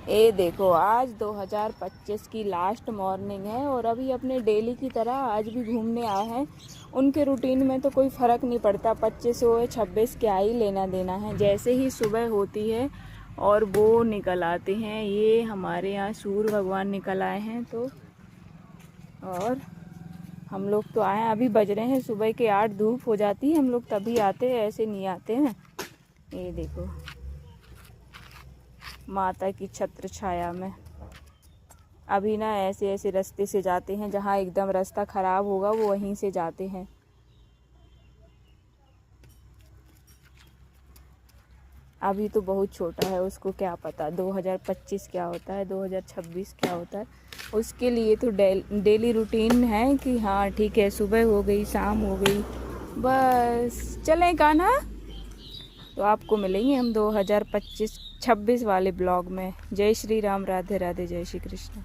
ये देखो आज 2025 की लास्ट मॉर्निंग है और अभी अपने डेली की तरह आज भी घूमने आए हैं। उनके रूटीन में तो कोई फ़र्क नहीं पड़ता, 25 हो 26 क्या ही लेना देना है। जैसे ही सुबह होती है और वो निकल आते हैं, ये हमारे यहाँ सूर्य भगवान निकल आए हैं। तो और हम लोग तो आए, अभी बज रहे हैं सुबह के 8, धूप हो जाती है हम लोग तभी आते हैं, ऐसे नहीं आते हैं। ये देखो माता की छत्र छाया में अभी ना ऐसे ऐसे रास्ते से जाते हैं, जहाँ एकदम रास्ता ख़राब होगा वो वहीं से जाते हैं। अभी तो बहुत छोटा है, उसको क्या पता 2025 क्या होता है, 2026 क्या होता है। उसके लिए तो डेली रूटीन है कि हाँ ठीक है, सुबह हो गई शाम हो गई बस चलें कान्हा। तो आपको मिलेंगे हम 2025-26 वाले ब्लॉग में। जय श्री राम, राधे राधे, जय श्री कृष्ण।